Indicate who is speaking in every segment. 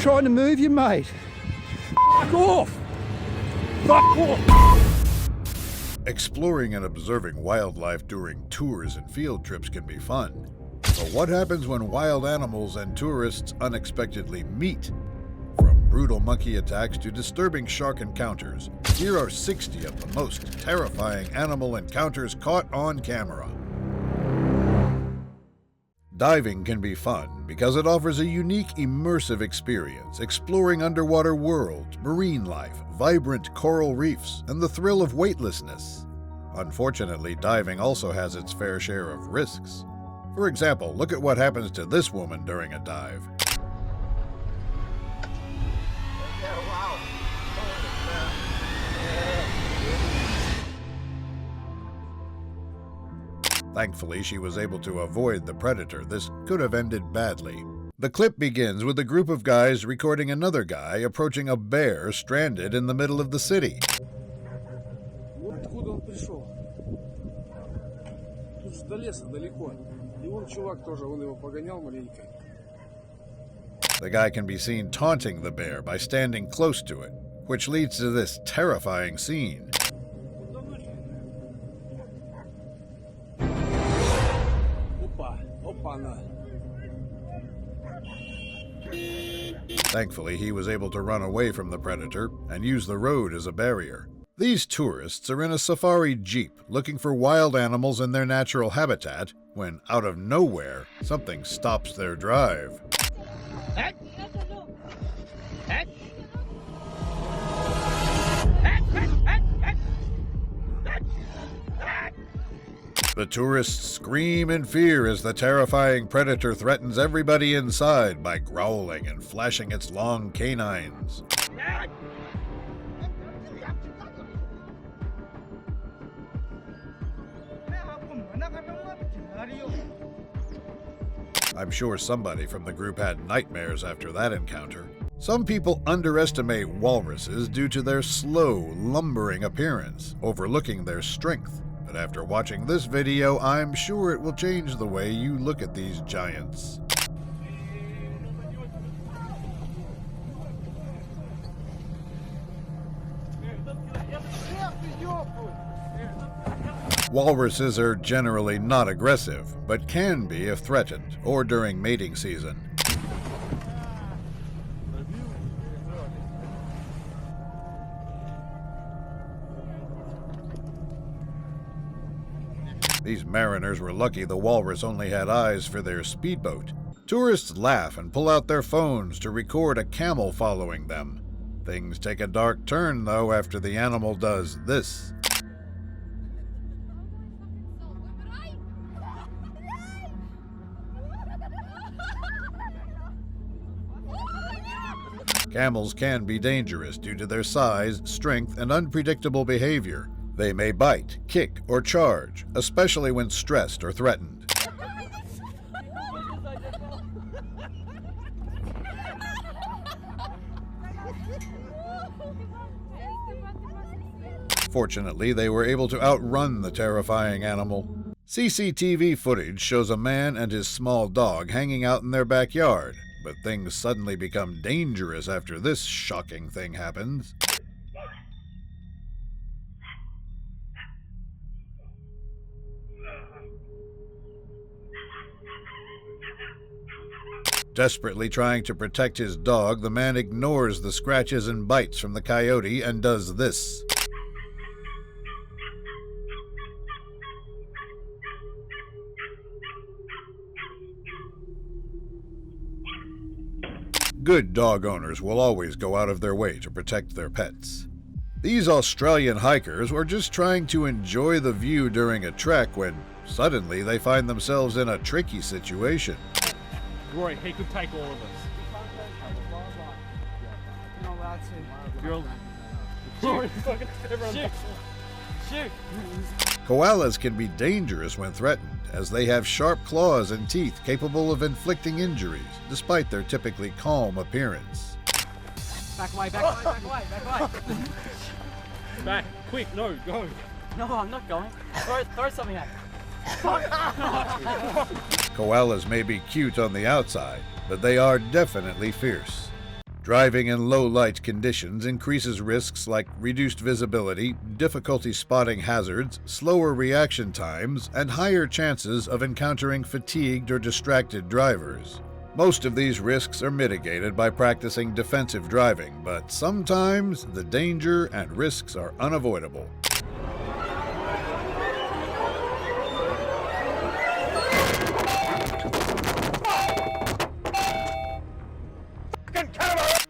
Speaker 1: trying to move you, mate. Fuck off! Fuck off!
Speaker 2: Exploring and observing wildlife during tours and field trips can be fun. But what happens when wild animals and tourists unexpectedly meet? From brutal monkey attacks to disturbing shark encounters, here are 60 of the most terrifying animal encounters caught on camera. Diving can be fun because it offers a unique, immersive experience, exploring underwater worlds, marine life, vibrant coral reefs, and the thrill of weightlessness. Unfortunately, diving also has its fair share of risks. For example, look at what happens to this woman during a dive. Thankfully, she was able to avoid the predator. This could have ended badly. The clip begins with a group of guys recording another guy approaching a bear stranded in the middle of the city. The guy can be seen taunting the bear by standing close to it, which leads to this terrifying scene. Thankfully, he was able to run away from the predator and use the road as a barrier. These tourists are in a safari jeep looking for wild animals in their natural habitat when, out of nowhere, something stops their drive. The tourists scream in fear as the terrifying predator threatens everybody inside by growling and flashing its long canines. I'm sure somebody from the group had nightmares after that encounter. Some people underestimate walruses due to their slow, lumbering appearance, overlooking their strength. But after watching this video, I'm sure it will change the way you look at these giants. Walruses are generally not aggressive, but can be if threatened or during mating season. These mariners were lucky the walrus only had eyes for their speedboat. Tourists laugh and pull out their phones to record a camel following them. Things take a dark turn, though, after the animal does this. Camels can be dangerous due to their size, strength, and unpredictable behavior. They may bite, kick, or charge, especially when stressed or threatened. Fortunately, they were able to outrun the terrifying animal. CCTV footage shows a man and his small dog hanging out in their backyard, but things suddenly become dangerous after this shocking thing happens. Desperately trying to protect his dog, the man ignores the scratches and bites from the coyote and does this. Good dog owners will always go out of their way to protect their pets. These Australian hikers were just trying to enjoy the view during a trek when suddenly they find themselves in a tricky situation.
Speaker 3: Roy, he could take all of us.
Speaker 4: You're not allowed to.
Speaker 3: You're Roy, fucking everyone. Shoot!
Speaker 2: Koalas can be dangerous when threatened, as they have sharp claws and teeth capable of inflicting injuries, despite their typically calm appearance.
Speaker 4: Back away, back away, back away, back away.
Speaker 3: Back, quick, no, go.
Speaker 4: No, I'm not going. Throw something at me.
Speaker 2: Koalas may be cute on the outside, but they are definitely fierce. Driving in low light conditions increases risks like reduced visibility, difficulty spotting hazards, slower reaction times, and higher chances of encountering fatigued or distracted drivers. Most of these risks are mitigated by practicing defensive driving, but sometimes the danger and risks are unavoidable.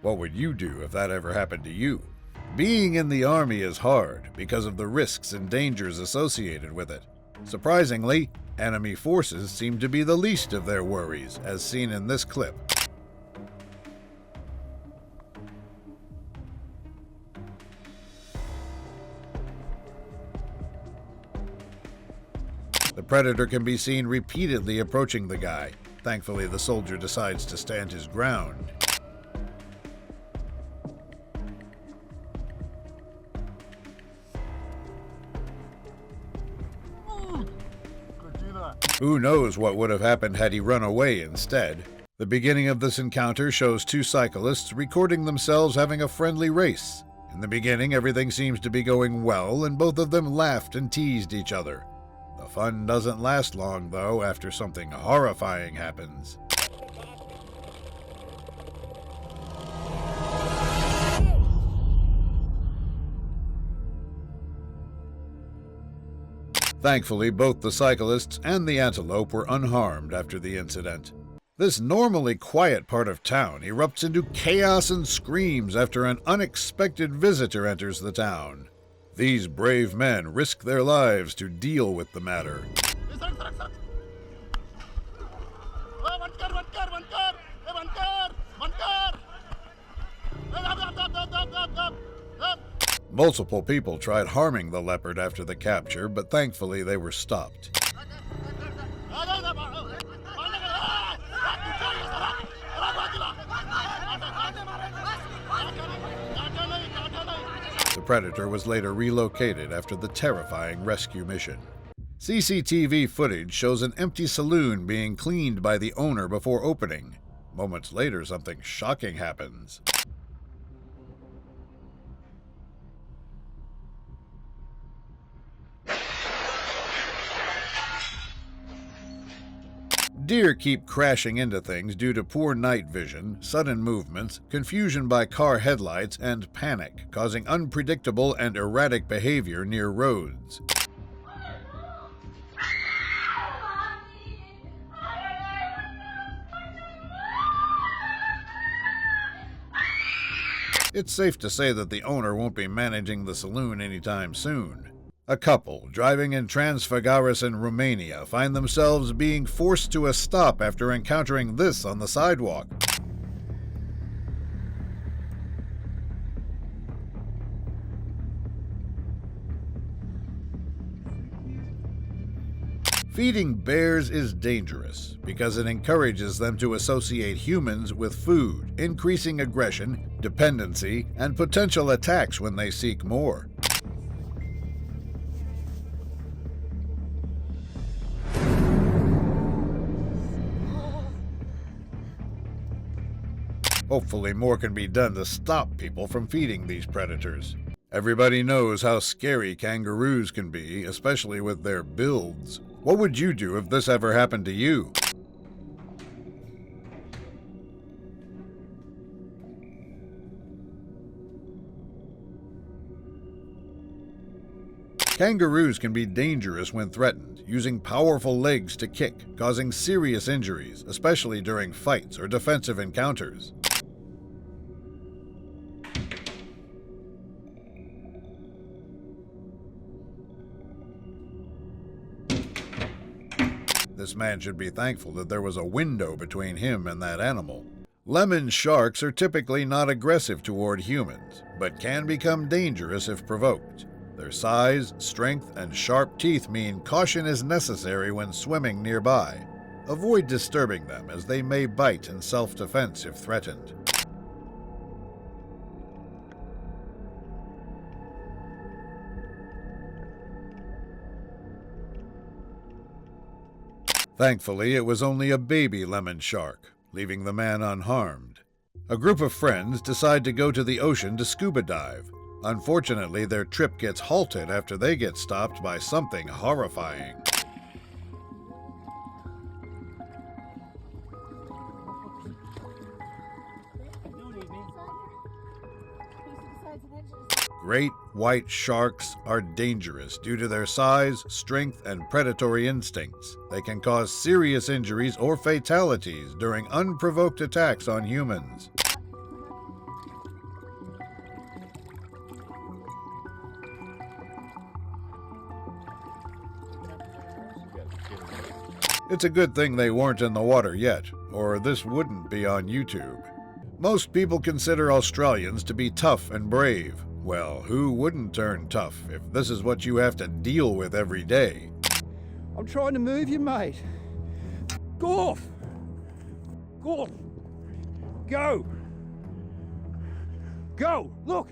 Speaker 2: What would you do if that ever happened to you? Being in the Army is hard because of the risks and dangers associated with it. Surprisingly, enemy forces seem to be the least of their worries, as seen in this clip. The Predator can be seen repeatedly approaching the guy. Thankfully, the soldier decides to stand his ground. Who knows what would have happened had he run away instead? The beginning of this encounter shows two cyclists recording themselves having a friendly race. In the beginning, everything seems to be going well, and both of them laughed and teased each other. The fun doesn't last long, though, after something horrifying happens. Thankfully, both the cyclists and the antelope were unharmed after the incident. This normally quiet part of town erupts into chaos and screams after an unexpected visitor enters the town. These brave men risk their lives to deal with the matter. Multiple people tried harming the leopard after the capture, but thankfully they were stopped. The Predator was later relocated after the terrifying rescue mission. CCTV footage shows an empty saloon being cleaned by the owner before opening. Moments later, something shocking happens. Deer keep crashing into things due to poor night vision, sudden movements, confusion by car headlights, and panic, causing unpredictable and erratic behavior near roads. It's safe to say that the owner won't be managing the saloon anytime soon. A couple driving in Transfăgărăș in Romania find themselves being forced to a stop after encountering this on the sidewalk. Feeding bears is dangerous because it encourages them to associate humans with food, increasing aggression, dependency, and potential attacks when they seek more. Hopefully more can be done to stop people from feeding these predators. Everybody knows how scary kangaroos can be, especially with their builds. What would you do if this ever happened to you? Kangaroos can be dangerous when threatened, using powerful legs to kick, causing serious injuries, especially during fights or defensive encounters. This man should be thankful that there was a window between him and that animal. Lemon sharks are typically not aggressive toward humans, but can become dangerous if provoked. Their size, strength, and sharp teeth mean caution is necessary when swimming nearby. Avoid disturbing them, as they may bite in self-defense if threatened. Thankfully, it was only a baby lemon shark, leaving the man unharmed. A group of friends decide to go to the ocean to scuba dive. Unfortunately, their trip gets halted after they get stopped by something horrifying. Great white sharks are dangerous due to their size, strength, and predatory instincts. They can cause serious injuries or fatalities during unprovoked attacks on humans. It's a good thing they weren't in the water yet, or this wouldn't be on YouTube. Most people consider Australians to be tough and brave. Well, who wouldn't turn tough if this is what you have to deal with every day?
Speaker 1: I'm trying to move you, mate. Go off. Go off. Go. Go. Look.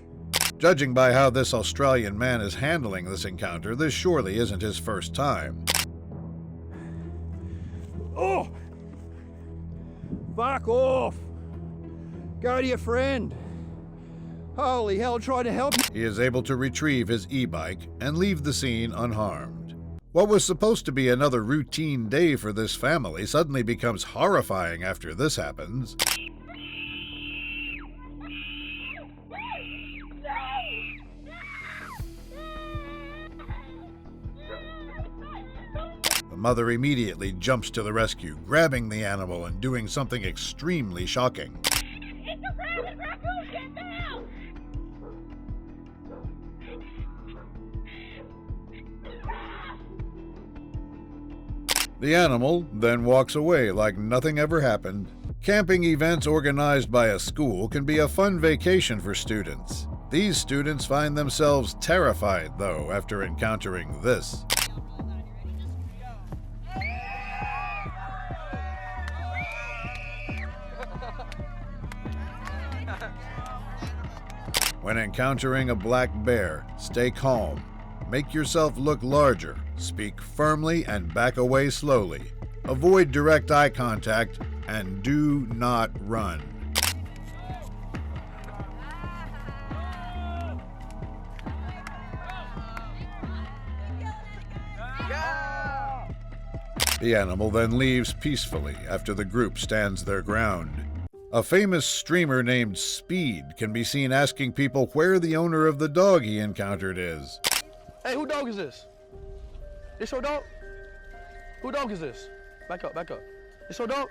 Speaker 2: Judging by how this Australian man is handling this encounter, this surely isn't his first time.
Speaker 1: Oh. Fuck off. Go to your friend. Holy hell, trying to help you.
Speaker 2: He is able to retrieve his e-bike and leave the scene unharmed. What was supposed to be another routine day for this family suddenly becomes horrifying after this happens. The mother immediately jumps to the rescue, grabbing the animal and doing something extremely shocking.
Speaker 5: It's a rabbit raccoon, get down!
Speaker 2: The animal then walks away like nothing ever happened. Camping events organized by a school can be a fun vacation for students. These students find themselves terrified, though, after encountering this. When encountering a black bear, stay calm. Make yourself look larger, speak firmly, and back away slowly. Avoid direct eye contact, and do not run. The animal then leaves peacefully after the group stands their ground. A famous streamer named Speed can be seen asking people where the owner of the dog he encountered is.
Speaker 6: Hey, who dog is this? This your dog? Who dog is this? Back up, back up. This your dog?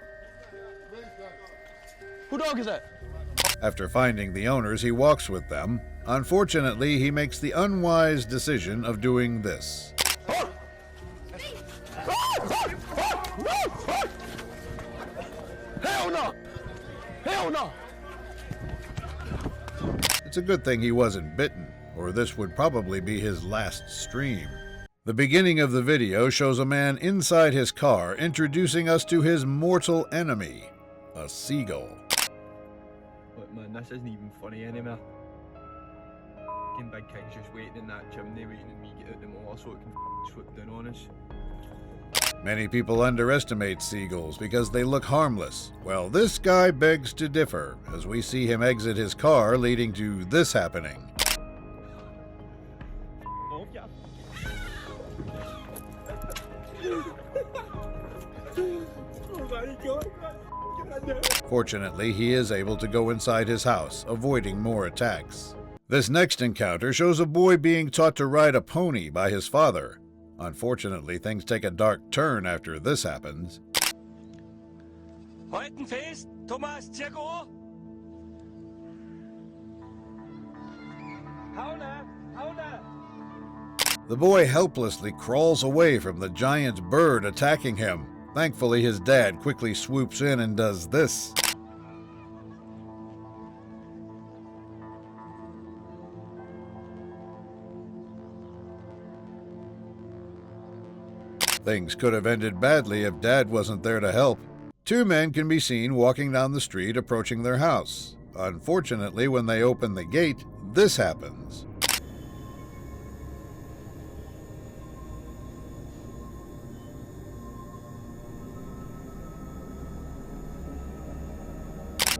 Speaker 6: Who dog is that?
Speaker 2: After finding the owners, he walks with them. Unfortunately, he makes the unwise decision of doing this.
Speaker 6: Hell no! Hell no!
Speaker 2: It's a good thing he wasn't bitten, or this would probably be his last stream. The beginning of the video shows a man inside his car introducing us to his mortal enemy, a seagull.
Speaker 7: Look man, this isn't even funny anymore. Fucking Big King's just waiting in that chimney waiting for me to get out the motor so it can swoop down on us.
Speaker 2: Many people underestimate seagulls because they look harmless. Well, this guy begs to differ, as we see him exit his car, leading to this happening. Fortunately, he is able to go inside his house, avoiding more attacks. This next encounter shows a boy being taught to ride a pony by his father. Unfortunately, things take a dark turn after this happens.
Speaker 8: Halten fest, Thomas, Tjekko! Hauna, hauna!
Speaker 2: The boy helplessly crawls away from the giant bird attacking him. Thankfully, his dad quickly swoops in and does this. Things could have ended badly if Dad wasn't there to help. Two men can be seen walking down the street approaching their house. Unfortunately, when they open the gate, this happens.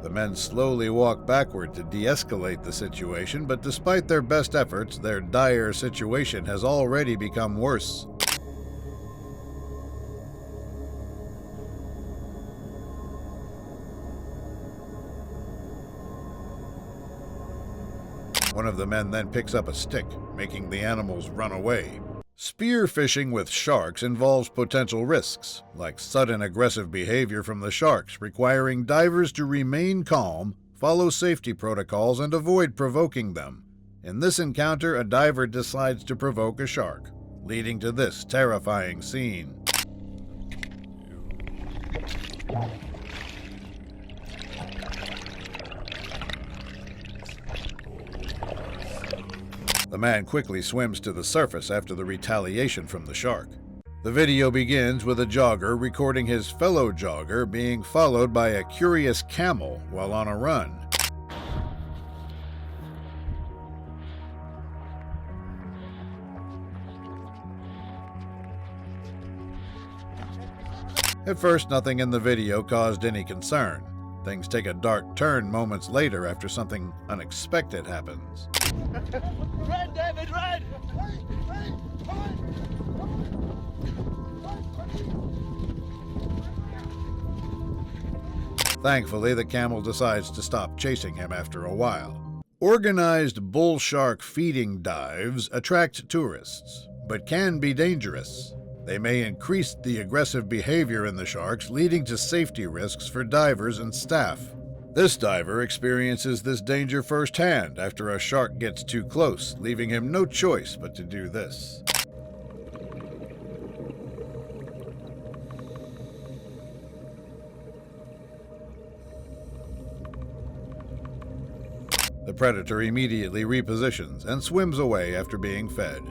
Speaker 2: The men slowly walk backward to de-escalate the situation, but despite their best efforts, their dire situation has already become worse. One of the men then picks up a stick, making the animals run away. Spear fishing with sharks involves potential risks, like sudden aggressive behavior from the sharks, requiring divers to remain calm, follow safety protocols, and avoid provoking them. In this encounter, a diver decides to provoke a shark, leading to this terrifying scene. The man quickly swims to the surface after the retaliation from the shark. The video begins with a jogger recording his fellow jogger being followed by a curious camel while on a run. At first, nothing in the video caused any concern. Things take a dark turn moments later after something unexpected happens.
Speaker 8: Run, David, run!
Speaker 2: Thankfully, the camel decides to stop chasing him after a while. Organized bull shark feeding dives attract tourists, but can be dangerous. They may increase the aggressive behavior in the sharks, leading to safety risks for divers and staff. This diver experiences this danger firsthand after a shark gets too close, leaving him no choice but to do this. The predator immediately repositions and swims away after being fed.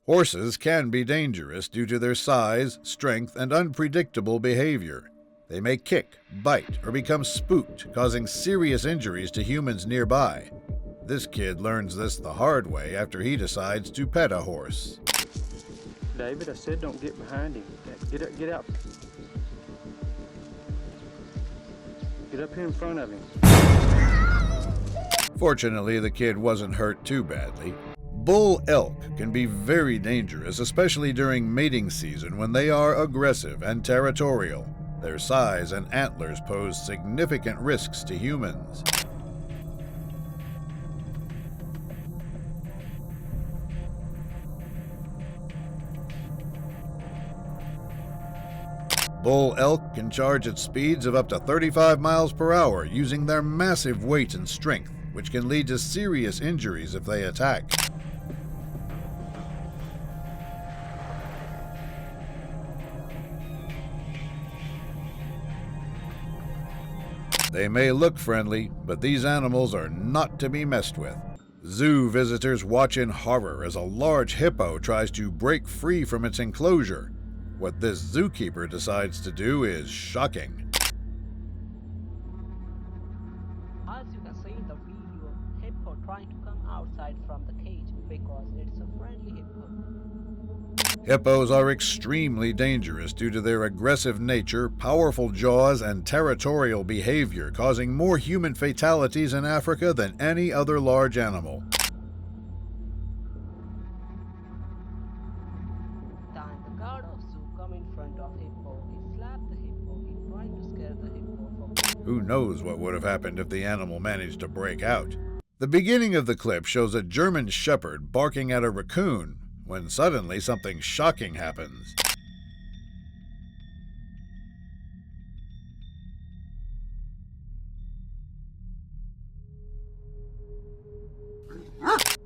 Speaker 2: Horses can be dangerous due to their size, strength, and unpredictable behavior. They may kick, bite, or become spooked, causing serious injuries to humans nearby. This kid learns this the hard way after he decides to pet a horse.
Speaker 3: David, I said don't get behind him. Get out. Get up here in front of him.
Speaker 2: Fortunately, the kid wasn't hurt too badly. Bull elk can be very dangerous, especially during mating season when they are aggressive and territorial. Their size and antlers pose significant risks to humans. Bull elk can charge at speeds of up to 35 miles per hour using their massive weight and strength, which can lead to serious injuries if they attack. They may look friendly, but these animals are not to be messed with. Zoo visitors watch in horror as a large hippo tries to break free from its enclosure. What this zookeeper decides to do is shocking.
Speaker 9: As you can see in the video, hippo trying to come outside from the cage because it's a friendly hippo.
Speaker 2: Hippos are extremely dangerous due to their aggressive nature, powerful jaws, and territorial behavior, causing more human fatalities in Africa than any other large animal.
Speaker 9: Then the guard of zoo come in front of hippo. He slapped the hippo. He trying to scare the hippo from...
Speaker 2: Who knows what would have happened if the animal managed to break out? The beginning of the clip shows a German shepherd barking at a raccoon, when suddenly something shocking happens.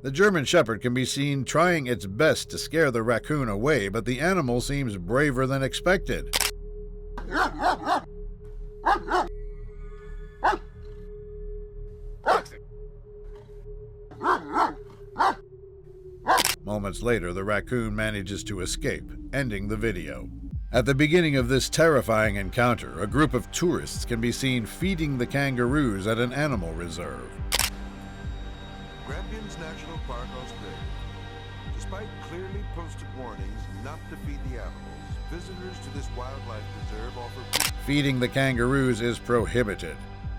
Speaker 2: The German Shepherd can be seen trying its best to scare the raccoon away, but the animal seems braver than expected. Moments later, the raccoon manages to escape, ending the video. At the beginning of this terrifying encounter, a group of tourists can be seen feeding the kangaroos at an animal reserve.
Speaker 10: Grampians National Park, Australia. Despite clearly posted warnings not to feed the animals, visitors to this wildlife reserve offer...
Speaker 2: Feeding the kangaroos is prohibited,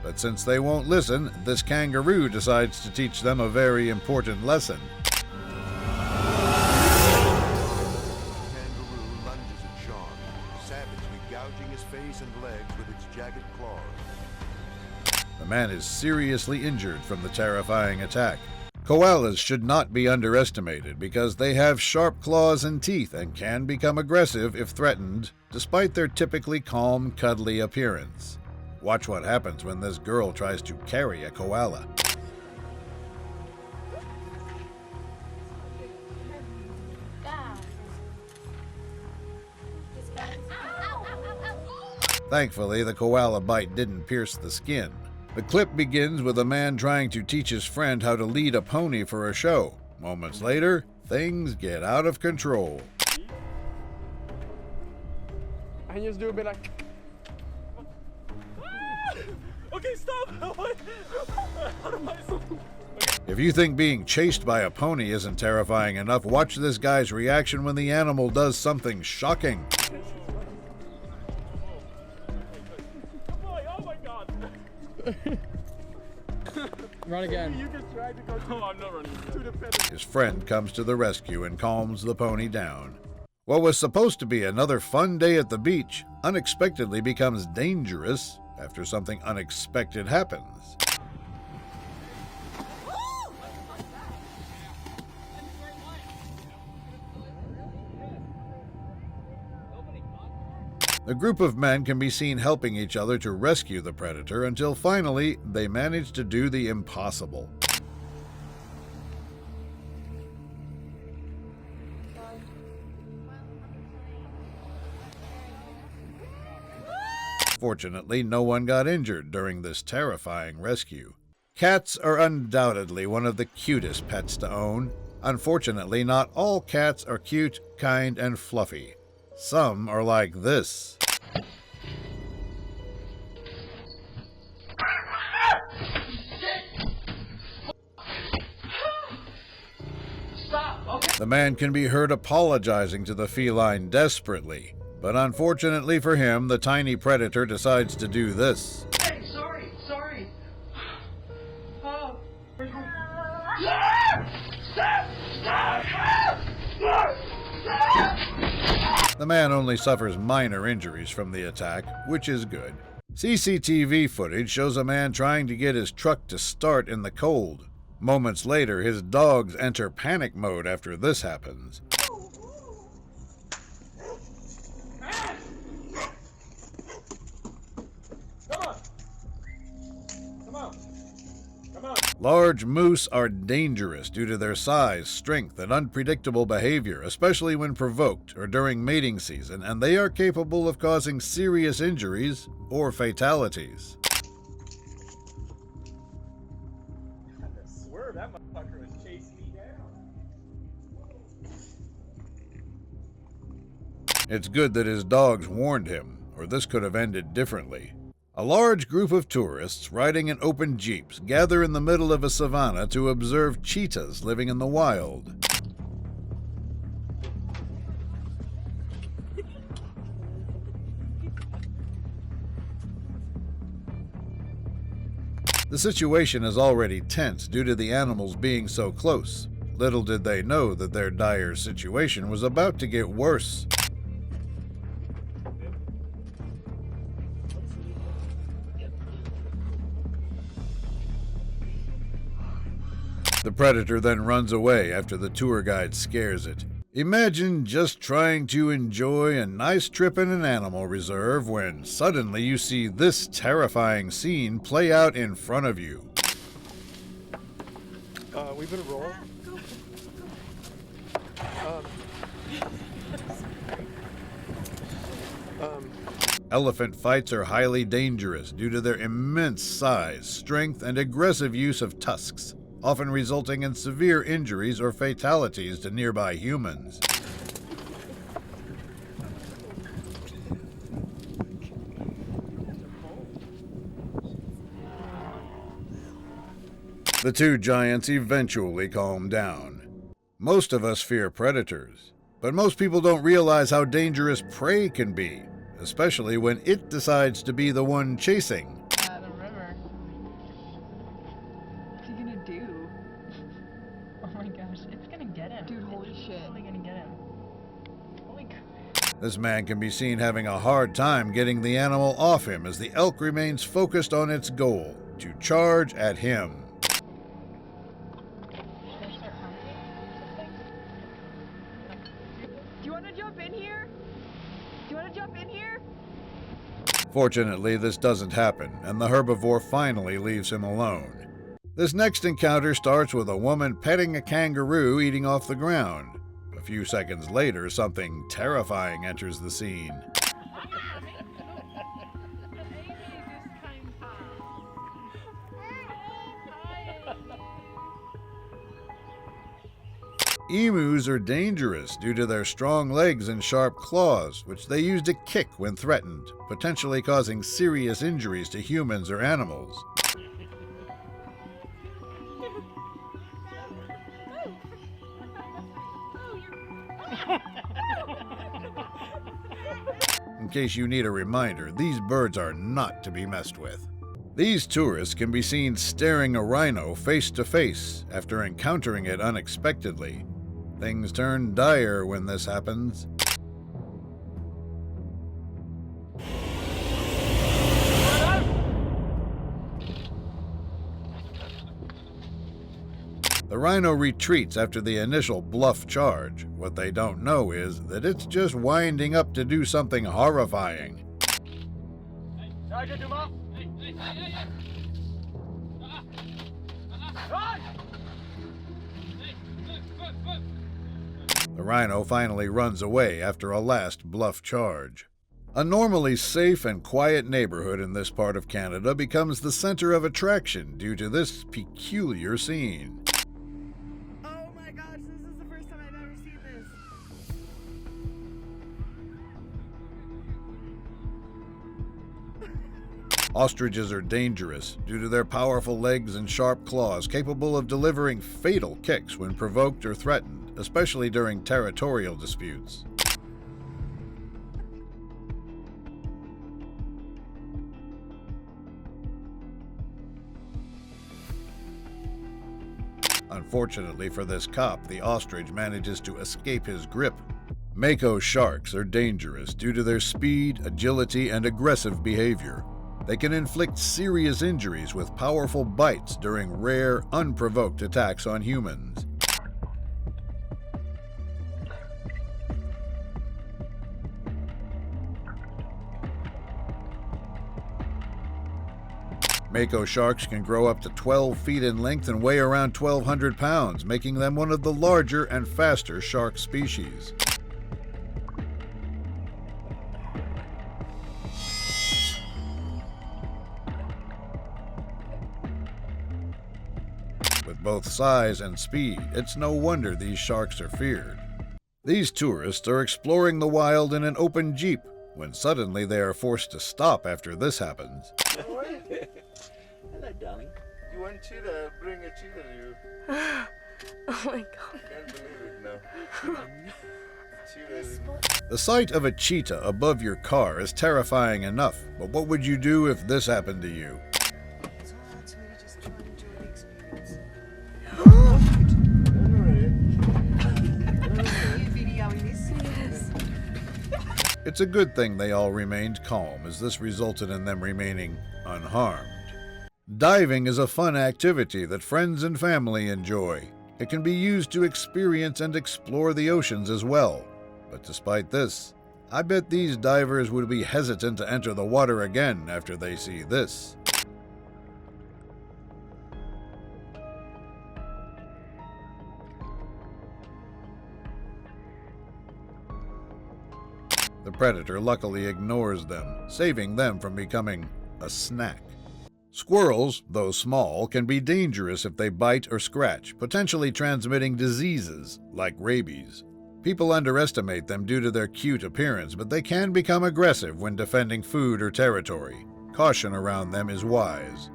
Speaker 2: But since they won't listen, this kangaroo decides to teach them a very important lesson.
Speaker 10: Kangaroo lunges at Sean, savagely gouging his face and legs with its jagged claws.
Speaker 2: The man is seriously injured from the terrifying attack. Koalas should not be underestimated because they have sharp claws and teeth and can become aggressive if threatened, despite their typically calm, cuddly appearance. Watch what happens when this girl tries to carry a koala. Thankfully, the koala bite didn't pierce the skin. The clip begins with a man trying to teach his friend how to lead a pony for a show. Moments later, things get out of control.
Speaker 6: And you just do a bit like...
Speaker 8: Okay, stop!
Speaker 2: If you think being chased by a pony isn't terrifying enough, watch this guy's reaction when the animal does something shocking.
Speaker 8: Oh my god!
Speaker 4: Run again.
Speaker 8: You just tried to go to... I'm not running to the pedal.
Speaker 2: His friend comes to the rescue and calms the pony down. What was supposed to be another fun day at the beach unexpectedly becomes dangerous after something unexpected happens. A group of men can be seen helping each other to rescue the predator until finally they manage to do the impossible. Fortunately, no one got injured during this terrifying rescue. Cats are undoubtedly one of the cutest pets to own. Unfortunately, not all cats are cute, kind, and fluffy. Some are like this. The man can be heard apologizing to the feline desperately, but unfortunately for him, the tiny predator decides to do this.
Speaker 8: Hey, sorry! Oh.
Speaker 2: The man only suffers minor injuries from the attack, which is good. CCTV footage shows a man trying to get his truck to start in the cold. Moments later, his dogs enter panic mode after this happens. Large moose are dangerous due to their size, strength, and unpredictable behavior, especially when provoked or during mating season, and they are capable of causing serious injuries or fatalities.
Speaker 8: I swear that motherfucker was chasing me down.
Speaker 2: It's good that his dogs warned him, or this could have ended differently. A large group of tourists riding in open jeeps gather in the middle of a savanna to observe cheetahs living in the wild. The situation is already tense due to the animals being so close. Little did they know that their dire situation was about to get worse. The predator then runs away after the tour guide scares it. Imagine just trying to enjoy a nice trip in an animal reserve when suddenly you see this terrifying scene play out in front of you.
Speaker 6: We better roll.
Speaker 2: Elephant fights are highly dangerous due to their immense size, strength, and aggressive use of tusks, often resulting in severe injuries or fatalities to nearby humans. The two giants eventually calm down. Most of us fear predators, but most people don't realize how dangerous prey can be, especially when it decides to be the one chasing.
Speaker 4: The river.
Speaker 2: This man can be seen having a hard time getting the animal off him as the elk remains focused on its goal, to charge at him.
Speaker 5: Do you want to jump in here? Do you want to jump in here?
Speaker 2: Fortunately, this doesn't happen, and the herbivore finally leaves him alone. This next encounter starts with a woman petting a kangaroo eating off the ground. A few seconds later, something terrifying enters the scene. Emus are dangerous due to their strong legs and sharp claws, which they use to kick when threatened, potentially causing serious injuries to humans or animals. In case you need a reminder, these birds are not to be messed with. These tourists can be seen staring a rhino face to face after encountering it unexpectedly. Things turn dire when this happens. The rhino retreats after the initial bluff charge. What they don't know is that it's just winding up to do something horrifying. The rhino finally runs away after a last bluff charge. A normally safe and quiet neighborhood in this part of Canada becomes the center of attraction due to this peculiar scene.
Speaker 5: Oh my gosh, this is the first time I've ever seen this.
Speaker 2: Ostriches are dangerous due to their powerful legs and sharp claws capable of delivering fatal kicks when provoked or threatened, especially during territorial disputes. Unfortunately for this cop, the ostrich manages to escape his grip. Mako sharks are dangerous due to their speed, agility, and aggressive behavior. They can inflict serious injuries with powerful bites during rare, unprovoked attacks on humans. Mako sharks can grow up to 12 feet in length and weigh around 1,200 pounds, making them one of the larger and faster shark species. With both size and speed, it's no wonder these sharks are feared. These tourists are exploring the wild in an open jeep, when suddenly they are forced to stop after this happens.
Speaker 8: Hello, darling. You want cheetah? Bring a cheetah to you.
Speaker 5: Oh my god.
Speaker 8: Can't believe it now. Cheetah.
Speaker 2: The sight of a cheetah above your car is terrifying enough, but what would you do if this happened to you?
Speaker 5: It's all right to me to just try and enjoy the experience. Are you videoing this? Yes.
Speaker 2: It's a good thing they all remained calm, as this resulted in them remaining unharmed. Diving is a fun activity that friends and family enjoy. It can be used to experience and explore the oceans as well. But despite this, I bet these divers would be hesitant to enter the water again after they see this. The predator luckily ignores them, saving them from becoming a snack. Squirrels, though small, can be dangerous if they bite or scratch, potentially transmitting diseases like rabies. People underestimate them due to their cute appearance, but they can become aggressive when defending food or territory. Caution around them is wise.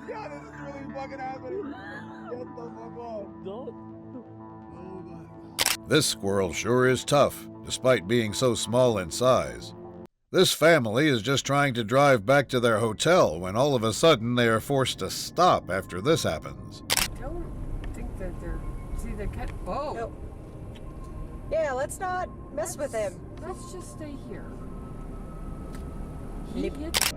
Speaker 8: Yeah, this is really fucking happening. Get the fuck off. Don't.
Speaker 2: This squirrel sure is tough, despite being so small in size. This family is just trying to drive back to their hotel when all of a sudden they are forced to stop after this happens.
Speaker 11: Don't think that they're... See, they're Oh.
Speaker 5: Yeah, let's not mess with him.
Speaker 11: Let's just stay here.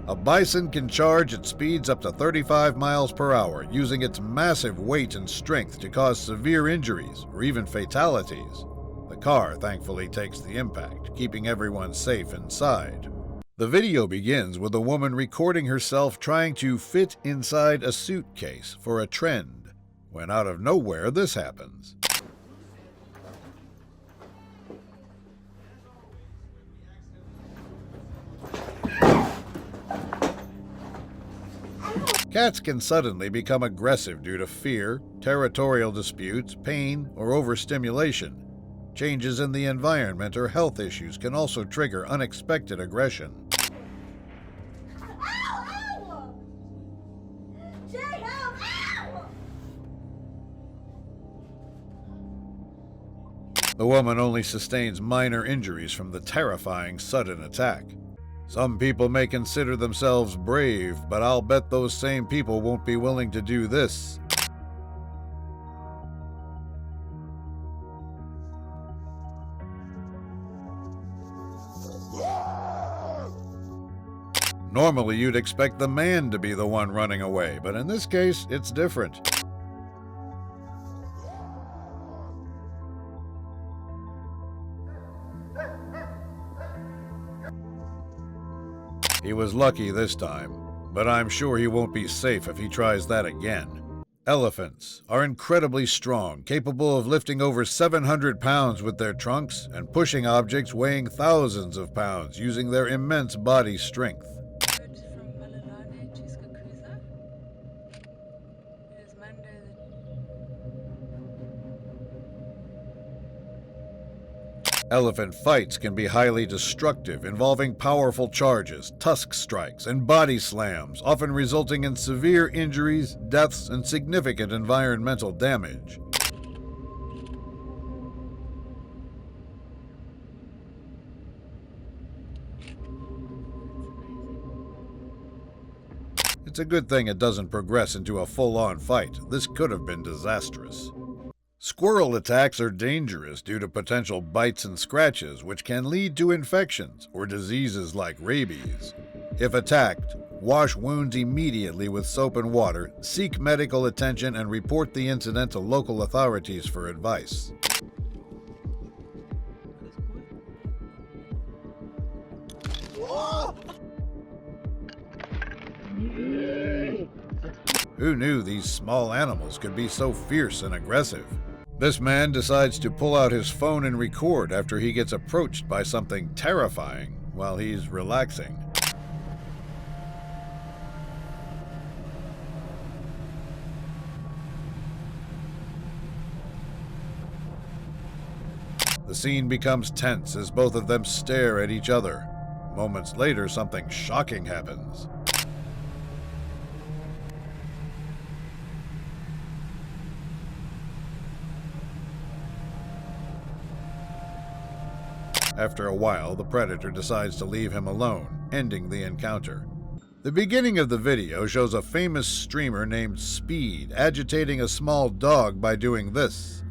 Speaker 2: A bison can charge at speeds up to 35 miles per hour, using its massive weight and strength to cause severe injuries or even fatalities. The car thankfully takes the impact, keeping everyone safe inside. The video begins with a woman recording herself trying to fit inside a suitcase for a trend, when out of nowhere this happens. Cats can suddenly become aggressive due to fear, territorial disputes, pain, or overstimulation. Changes in the environment or health issues can also trigger unexpected aggression.
Speaker 5: Ow! Jay, help! Ow!
Speaker 2: The woman only sustains minor injuries from the terrifying sudden attack. Some people may consider themselves brave, but I'll bet those same people won't be willing to do this. Normally, you'd expect the man to be the one running away, but in this case, it's different. He was lucky this time, but I'm sure he won't be safe if he tries that again. Elephants are incredibly strong, capable of lifting over 700 pounds with their trunks and pushing objects weighing thousands of pounds using their immense body strength. Elephant fights can be highly destructive, involving powerful charges, tusk strikes, and body slams, often resulting in severe injuries, deaths, and significant environmental damage. It's a good thing it doesn't progress into a full-on fight. This could have been disastrous. Squirrel attacks are dangerous due to potential bites and scratches, which can lead to infections or diseases like rabies. If attacked, wash wounds immediately with soap and water, seek medical attention, and report the incident to local authorities for advice. Who knew these small animals could be so fierce and aggressive? This man decides to pull out his phone and record after he gets approached by something terrifying while he's relaxing. The scene becomes tense as both of them stare at each other. Moments later, something shocking happens. After a while, the predator decides to leave him alone, ending the encounter. The beginning of the video shows a famous streamer named Speed agitating a small dog by doing this.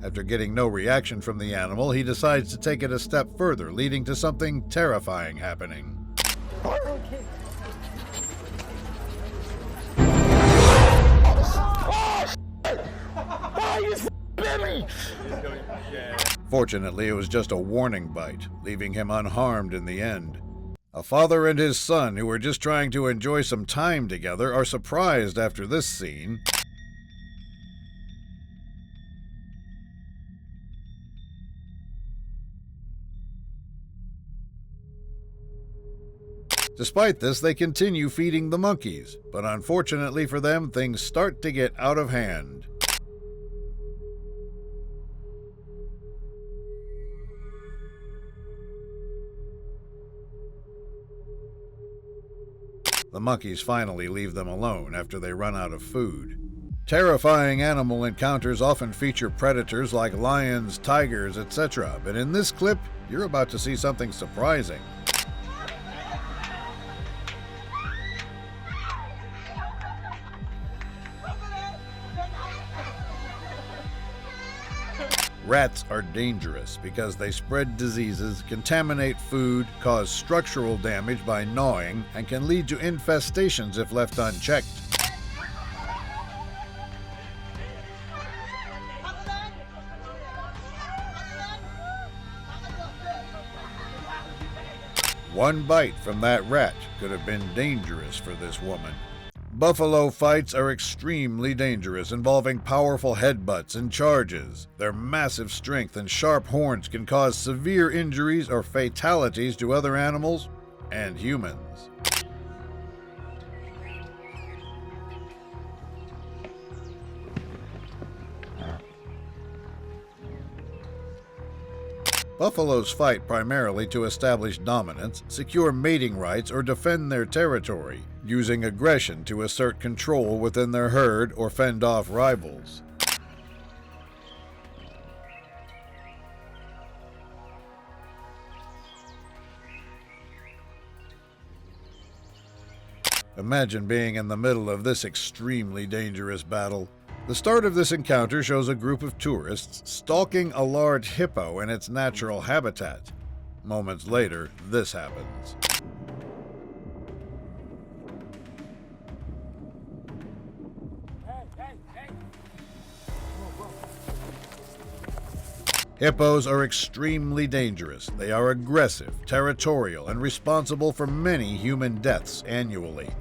Speaker 2: After getting no reaction from the animal, he decides to take it a step further, leading to something terrifying happening. Fortunately, it was just a warning bite, leaving him unharmed in the end. A father and his son, who were just trying to enjoy some time together, are surprised after this scene. Despite this, they continue feeding the monkeys, but unfortunately for them, things start to get out of hand. The monkeys finally leave them alone after they run out of food. Terrifying animal encounters often feature predators like lions, tigers, etc., but in this clip, You're about to see something surprising. Rats are dangerous because they spread diseases, contaminate food, cause structural damage by gnawing, and can lead to infestations if left unchecked. One bite from that rat could have been dangerous for this woman. Buffalo fights are extremely dangerous, involving powerful headbutts and charges. Their massive strength and sharp horns can cause severe injuries or fatalities to other animals and humans. Buffaloes fight primarily to establish dominance, secure mating rights, or defend their territory, using aggression to assert control within their herd or fend off rivals. Imagine being in the middle of this extremely dangerous battle. The start of this encounter shows a group of tourists stalking a large hippo in its natural habitat. Moments later, this happens. Hippos are extremely dangerous. They are aggressive, territorial, and responsible for many human deaths annually.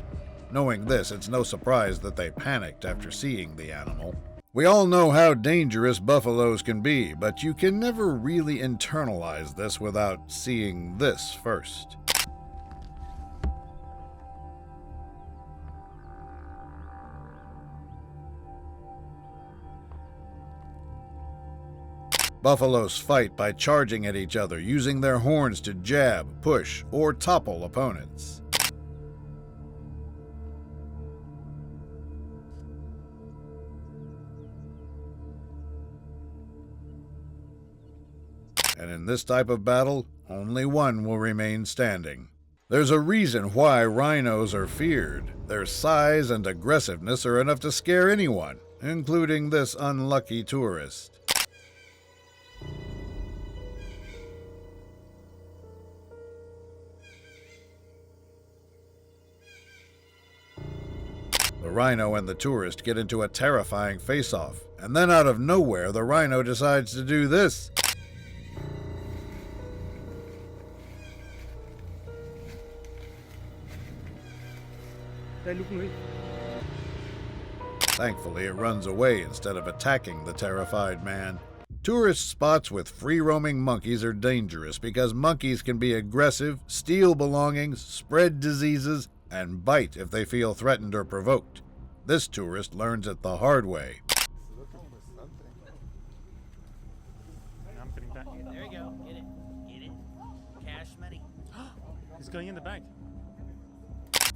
Speaker 2: Knowing this, it's no surprise that they panicked after seeing the animal. We all know how dangerous buffaloes can be, but you can never really internalize this without seeing this first. Buffaloes fight by charging at each other, using their horns to jab, push, or topple opponents. And in this type of battle, only one will remain standing. There's a reason why rhinos are feared. Their size and aggressiveness are enough to scare anyone, including this unlucky tourist. The rhino and the tourist get into a terrifying face-off, and then out of nowhere, the rhino decides to do this. Thankfully, it runs away instead of attacking the terrified man. Tourist spots with free-roaming monkeys are dangerous because monkeys can be aggressive, steal belongings, spread diseases, and bite if they feel threatened or provoked. This tourist learns it the hard way.
Speaker 12: There you go. Get it. Get it. Cash money.
Speaker 3: He's going in the bag.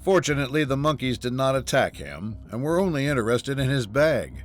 Speaker 2: Fortunately, the monkeys did not attack him and were only interested in his bag.